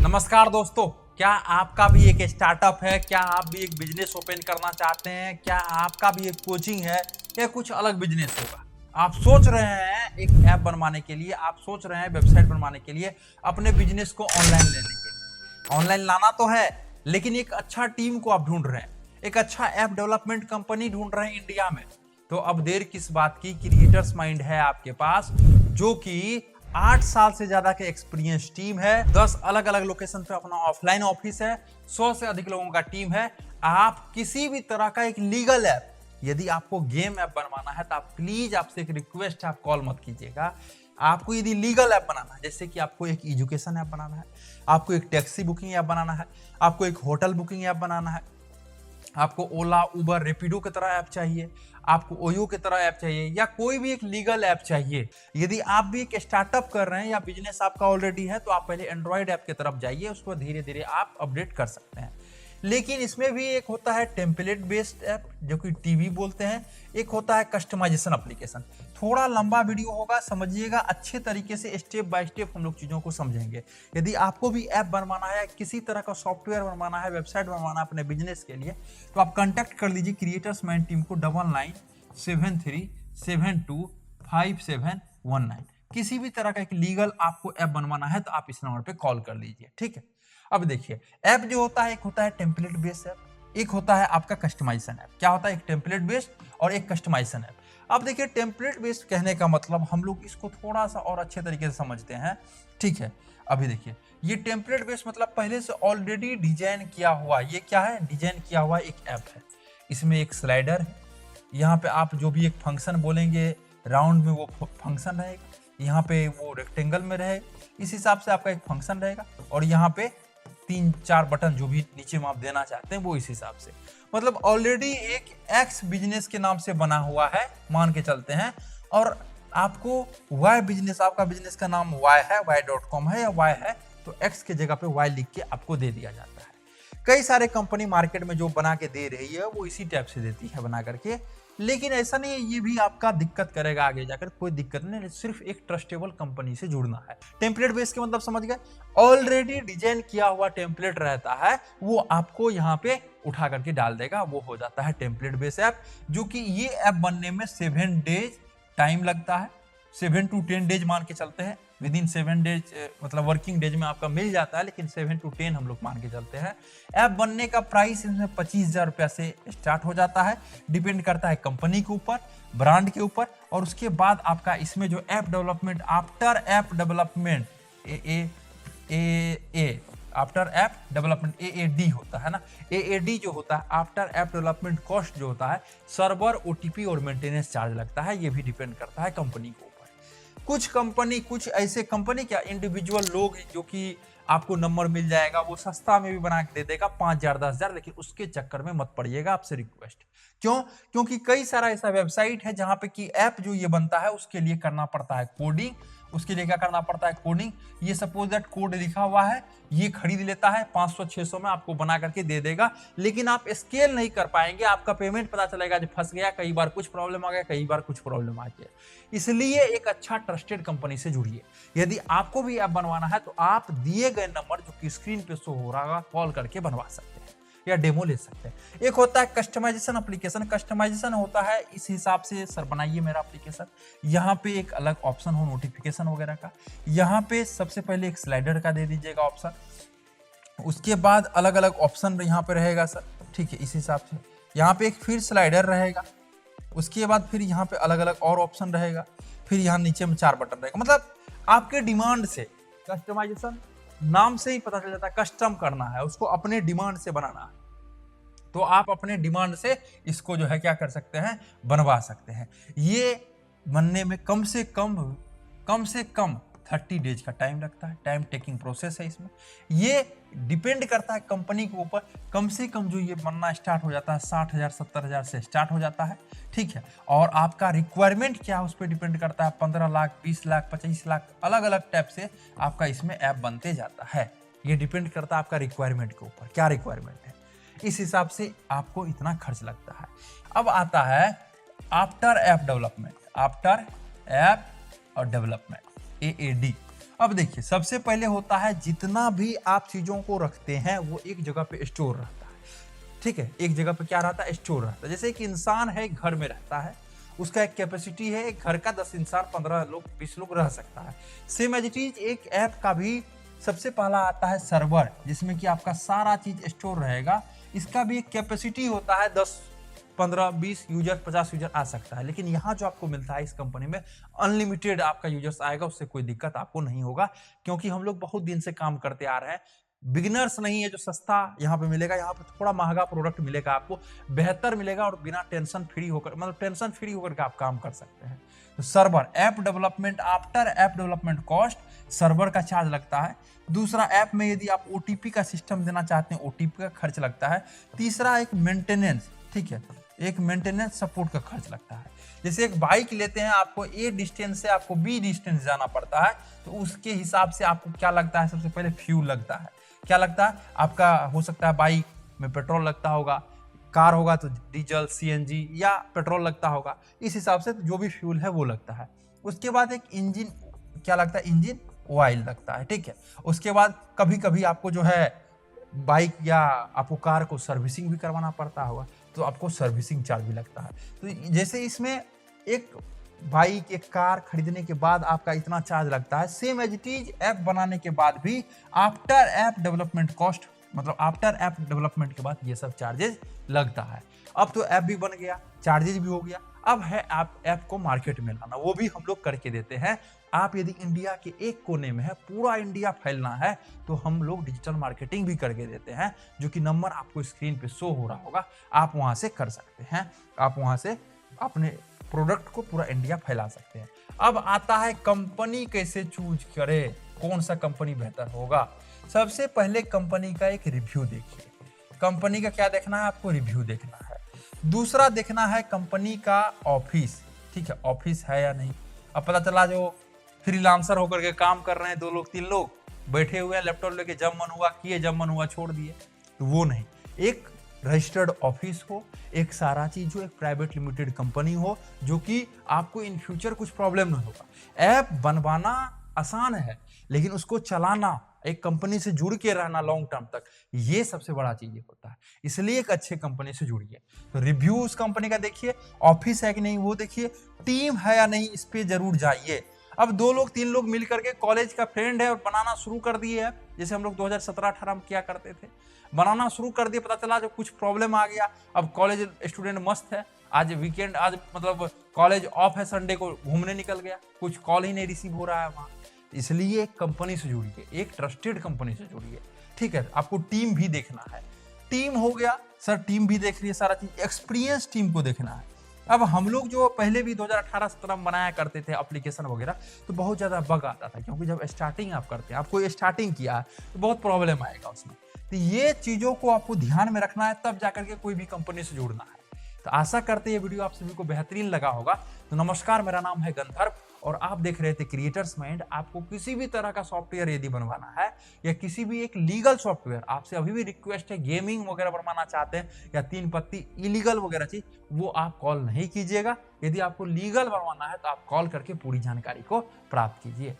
नमस्कार दोस्तों, क्या आपका भी एक स्टार्टअप है? क्या आप भी एक बिजनेस ओपन करना चाहते हैं? क्या आपका भी एक कोचिंग है या कुछ अलग बिजनेस होगा? आप सोच रहे हैं एक ऐप बनवाने के लिए, आप सोच रहे हैं वेबसाइट बनवाने के लिए, अपने बिजनेस को ऑनलाइन लेने के लिए। ऑनलाइन लाना तो है, लेकिन एक अच्छा टीम को आप ढूंढ रहे हैं, एक अच्छा ऐप डेवलपमेंट कंपनी ढूंढ रहे हैं इंडिया में। तो अब देर किस बात की? क्रिएटर्स माइंड है आपके पास, जो कि 8 साल से ज्यादा के एक्सपीरियंस टीम है, 10 अलग अलग लोकेशन पे अपना ऑफलाइन ऑफिस है, 100 से अधिक लोगों का टीम है। आप किसी भी तरह का एक लीगल ऐप, यदि आपको गेम ऐप बनवाना है तो आप प्लीज, आपसे एक रिक्वेस्ट है, आप कॉल मत कीजिएगा। आपको यदि लीगल ऐप बनाना है, जैसे कि आपको एक एजुकेशन ऐप बनाना है, आपको एक टैक्सी बुकिंग ऐप बनाना है, आपको एक होटल बुकिंग ऐप बनाना है, आपको ओला, उबर, रेपिडो की तरह ऐप चाहिए, आपको ओयो की तरह ऐप चाहिए, या कोई भी एक लीगल ऐप चाहिए, यदि आप भी एक स्टार्टअप कर रहे हैं या बिजनेस आपका ऑलरेडी है, तो आप पहले एंड्रॉइड ऐप की तरफ जाइए, उसको धीरे धीरे आप अपडेट कर सकते हैं। लेकिन इसमें भी एक होता है टेम्पलेट बेस्ड ऐप, जो कि टीवी बोलते हैं, एक होता है कस्टमाइजेशन एप्लीकेशन। थोड़ा लंबा वीडियो होगा, समझिएगा, अच्छे तरीके से स्टेप बाय स्टेप हम लोग चीज़ों को समझेंगे। यदि आपको भी ऐप बनवाना है, किसी तरह का सॉफ्टवेयर बनवाना है, वेबसाइट बनवाना है अपने बिजनेस के लिए, तो आप कॉन्टैक्ट कर लीजिए क्रिएटर्स माइंड टीम को 9973725719। किसी भी तरह का एक लीगल आपको ऐप बनवाना है तो आप इस नंबर पे कॉल कर लीजिए, ठीक है। अब देखिए, ऐप जो होता है, एक होता है टेम्पलेट बेस्ड ऐप, एक होता है आपका कस्टमाइजेशन ऐप। क्या होता है? एक टेम्पलेट बेस्ड और एक कस्टमाइजेशन ऐप। अब देखिए, टेम्पलेट बेस्ड कहने का मतलब, हम लोग इसको थोड़ा सा और अच्छे तरीके से समझते हैं, ठीक है। अभी देखिए, ये टेम्पलेट बेस्ड मतलब पहले से ऑलरेडी डिजाइन किया हुआ, ये क्या है? डिजाइन किया हुआ एक ऐप है। इसमें एक स्लाइडर है, यहाँ पे आप जो भी एक फंक्शन बोलेंगे, राउंड में वो फंक्शन रहेगा, यहाँ पे वो रेक्टेंगल में रहे, इस हिसाब से आपका एक फंक्शन रहेगा, और यहाँ पे 3-4 बटन जो भी नीचे में आप देना चाहते हैं वो इस हिसाब से। मतलब ऑलरेडी एक एक्स बिजनेस के नाम से बना हुआ है, मान के चलते हैं, और आपको वाई बिजनेस, आपका बिजनेस का नाम वाई है, y.com है या वाई है, तो एक्स के जगह पे वाई लिख के आपको दे दिया जाता है। कई सारे कंपनी मार्केट में जो बना के दे रही है वो इसी टाइप से देती है बना करके, लेकिन ऐसा नहीं है, ये भी आपका दिक्कत करेगा आगे जाकर, कोई दिक्कत नहीं, सिर्फ एक ट्रस्टेबल कंपनी से जुड़ना है। टेम्पलेट बेस के मतलब समझ गए, ऑलरेडी डिजाइन किया हुआ टेम्पलेट रहता है, वो आपको यहाँ पे उठा करके डाल देगा, वो हो जाता है टेम्पलेट बेस ऐप। जो कि ये ऐप बनने में 7 डेज टाइम लगता है, 7 to 10 डेज मान के चलते हैं, विद इन 7 डेज मतलब वर्किंग डेज में आपका मिल जाता है, लेकिन 7 to 10 हम लोग मान के चलते हैं। ऐप बनने का प्राइस इसमें 25,000 रुपया से स्टार्ट हो जाता है, डिपेंड करता है कंपनी के ऊपर, ब्रांड के ऊपर, और उसके बाद आपका इसमें जो app development, after app development, after app development AAD होता है ना, AAD जो होता है, आफ्टर ऐप डेवलपमेंट कॉस्ट जो होता है, सर्वर, OTP और मेंटेनेंस चार्ज लगता है, ये भी डिपेंड करता है कंपनी के ऊपर। कुछ कंपनी, कुछ ऐसे कंपनी, क्या इंडिविजुअल लोग जो कि आपको नंबर मिल जाएगा, वो सस्ता में भी बना के दे देगा, 5,000 10,000, लेकिन उसके चक्कर में मत पड़िएगा, आपसे रिक्वेस्ट। क्यों? क्योंकि कई सारा ऐसा वेबसाइट है जहां पे कि ऐप जो ये बनता है उसके लिए करना पड़ता है कोडिंग, उसके लिए क्या करना पड़ता है? कोडिंग। ये सपोज दैट कोड लिखा हुआ है, ये खरीद लेता है 500-600 में, आपको बना करके दे देगा, लेकिन आप स्केल नहीं कर पाएंगे, आपका पेमेंट पता चलेगा जो फंस गया, कई बार कुछ प्रॉब्लम आ गया, कई बार कुछ प्रॉब्लम आ गया। इसलिए एक अच्छा ट्रस्टेड कंपनी से जुड़िए। यदि आपको भी ऐप बनवाना है तो आप दिए गए नंबर जो कि स्क्रीन पे शो हो रहा है, कॉल करके बनवा सकते हैं या डेमो ले सकते हैं। एक होता है कस्टमाइजेशन एप्लीकेशन। कस्टमाइजेशन होता है इस हिसाब से, सर बनाइए मेरा एप्लीकेशन, यहाँ पे एक अलग ऑप्शन हो नोटिफिकेशन वगैरह का, यहाँ पे सबसे पहले एक स्लाइडर का दे दीजिएगा ऑप्शन, उसके बाद अलग अलग ऑप्शन यहाँ पे रहेगा सर, ठीक है, इस हिसाब से यहाँ पे एक फिर स्लाइडर रहेगा, उसके बाद फिर यहाँ पे अलग अलग और ऑप्शन रहेगा, फिर यहाँ नीचे में 4 बटन रहेगा। मतलब आपके डिमांड से, कस्टमाइजेशन नाम से ही पता चल जाता है, कस्टम करना है उसको, अपने डिमांड से बनाना है, तो आप अपने डिमांड से इसको जो है क्या कर सकते हैं? बनवा सकते हैं। ये बनने में कम से कम 30 डेज का टाइम लगता है, टाइम टेकिंग प्रोसेस है इसमें। ये डिपेंड करता है कंपनी के ऊपर, कम से कम जो ये बनना स्टार्ट हो जाता है 60,000 70,000 से स्टार्ट हो जाता है, ठीक है। और आपका रिक्वायरमेंट क्या है उस पर डिपेंड करता है, 15 लाख 20 लाख 25 लाख अलग अलग टाइप से आपका इसमें ऐप बनते जाता है। ये डिपेंड करता है आपका रिक्वायरमेंट के ऊपर, क्या रिक्वायरमेंट है, इस हिसाब से आपको इतना खर्च लगता है। अब आता है after app development, after app और डेवलपमेंट AAD। अब देखिए, सबसे पहले होता है जितना भी आप चीजों को रखते हैं वो एक जगह पे स्टोर रहता है। ठीक है, एक जगह पे क्या रहता है, स्टोर रहता है। जैसे एक इंसान है, एक घर में रहता है, उसका एक कैपेसिटी है, एक घर का 10 इंसान, 15 लोग, 20 लोग रह सकता है। सेम एज इट इज एक ऐप का भी सबसे पहला आता है सर्वर, जिसमें कि आपका सारा चीज स्टोर रहेगा। इसका भी एक कैपेसिटी होता है, 10, 15, 20 यूजर, 50 यूजर आ सकता है। लेकिन यहाँ जो आपको मिलता है इस कंपनी में, अनलिमिटेड आपका यूजर्स आएगा, उससे कोई दिक्कत आपको नहीं होगा। क्योंकि हम लोग बहुत दिन से काम करते आ रहे हैं, बिगिनर्स नहीं है जो सस्ता यहाँ पे मिलेगा, यहाँ पे थोड़ा महंगा प्रोडक्ट मिलेगा आपको, बेहतर मिलेगा और बिना टेंशन फ्री होकर, मतलब टेंशन फ्री होकर के आप काम कर सकते हैं। तो server, app development, after app development cost, server का चार्ज लगता है। दूसरा, ऐप में यदि आप ओटीपी का सिस्टम देना चाहते हैं, ओटीपी का खर्च लगता है। तीसरा, एक मेंटेनेंस, ठीक है, एक मेंटेनेंस सपोर्ट का खर्च लगता है। जैसे एक बाइक लेते हैं, आपको ए डिस्टेंस से आपको बी डिस्टेंस जाना पड़ता है, तो उसके हिसाब से आपको क्या लगता है, सबसे पहले फ्यूल लगता है। क्या लगता है आपका, हो सकता है बाइक में पेट्रोल लगता होगा, कार होगा तो डीजल, सीएनजी या पेट्रोल लगता होगा, इस हिसाब से जो भी फ्यूल है वो लगता है। उसके बाद एक इंजन, क्या लगता है, इंजन ऑयल लगता है, ठीक है। उसके बाद कभी कभी आपको जो है बाइक या आपको कार को सर्विसिंग भी करवाना पड़ता होगा, तो आपको सर्विसिंग चार्ज भी लगता है। तो जैसे इसमें एक बाइक, एक कार खरीदने के बाद आपका इतना चार्ज लगता है, same as it is app बनाने के बाद भी आफ्टर ऐप डेवलपमेंट कॉस्ट, मतलब आफ्टर ऐप डेवलपमेंट के बाद ये सब चार्जेस लगता है। अब तो ऐप भी बन गया, चार्जेस भी हो गया, अब है आप ऐप को मार्केट में लाना, वो भी हम लोग करके देते हैं। आप यदि इंडिया के एक कोने में है, पूरा इंडिया फैलना है, तो हम लोग डिजिटल मार्केटिंग भी करके देते हैं, जो कि नंबर आपको स्क्रीन पे शो हो रहा होगा, आप वहां से कर सकते हैं। आप वहां से अपने प्रोडक्ट को पूरा इंडिया फैला सकते हैं। अब आता है कंपनी कैसे चूज करे, कौन सा कंपनी बेहतर होगा। सबसे पहले कंपनी का एक रिव्यू देखिए, कंपनी का क्या देखना है आपको, रिव्यू देखना है। दूसरा देखना है कंपनी का ऑफिस, ठीक है, ऑफिस है या नहीं। अब पता चला जो फ्रीलांसर होकर के काम कर रहे हैं, 2 लोग 3 लोग बैठे हुए हैं लैपटॉप लेके, जब मन हुआ किए, जब मन हुआ छोड़ दिए, तो वो नहीं। एक रजिस्टर्ड ऑफिस हो, एक सारा चीज हो, एक प्राइवेट लिमिटेड कंपनी हो, जो कि आपको इन फ्यूचर कुछ प्रॉब्लम नहीं होगा। ऐप बनवाना आसान है, लेकिन उसको चलाना, एक कंपनी से जुड़ के रहना लॉन्ग टर्म तक, ये सबसे बड़ा चीज होता है। इसलिए एक अच्छे कंपनी से जुड़िए। तो रिव्यू उस कंपनी का देखिए, ऑफिस है कि नहीं वो देखिए, टीम है या नहीं इस पे जरूर जाइए। अब 2 लोग 3 लोग मिल करके, कॉलेज का फ्रेंड है और बनाना शुरू कर दिए है, जैसे हम लोग 2017-18 में किया करते थे, बनाना शुरू कर दिए, पता चला जो कुछ प्रॉब्लम आ गया। अब कॉलेज स्टूडेंट मस्त है, आज वीकेंड, आज मतलब कॉलेज ऑफ है, संडे को घूमने निकल गया, कुछ कॉल ही नहीं रिसीव हो रहा है वहाँ। इसलिए एक कंपनी से जुड़िए, एक ट्रस्टेड कंपनी से जुड़िए, ठीक है। आपको टीम भी देखना है, टीम हो गया सर, टीम भी देख लिए, सारा चीज, एक्सपीरियंस टीम को देखना है। अब हम लोग जो पहले भी 2018-17 में बनाया करते थे एप्लीकेशन वगैरह, तो बहुत ज़्यादा बग आता था, क्योंकि जब स्टार्टिंग आप करते हैं, आप कोई स्टार्टिंग किया है, तो बहुत प्रॉब्लम आएगा उसमें। तो ये चीज़ों को आपको ध्यान में रखना है, तब जाकर के कोई भी कंपनी से जुड़ना है। तो आशा करते हैं ये वीडियो आप सभी को बेहतरीन लगा होगा। तो नमस्कार, मेरा नाम है गंधर्व और आप देख रहे थे क्रिएटर्स माइंड। आपको किसी भी तरह का सॉफ्टवेयर यदि बनवाना है, या किसी भी एक लीगल सॉफ्टवेयर, आपसे अभी भी रिक्वेस्ट है, गेमिंग वगैरह बनवाना चाहते हैं या 3 पत्ती इलीगल वगैरह चीज, वो आप कॉल नहीं कीजिएगा। यदि आपको लीगल बनवाना है तो आप कॉल करके पूरी जानकारी को प्राप्त कीजिए।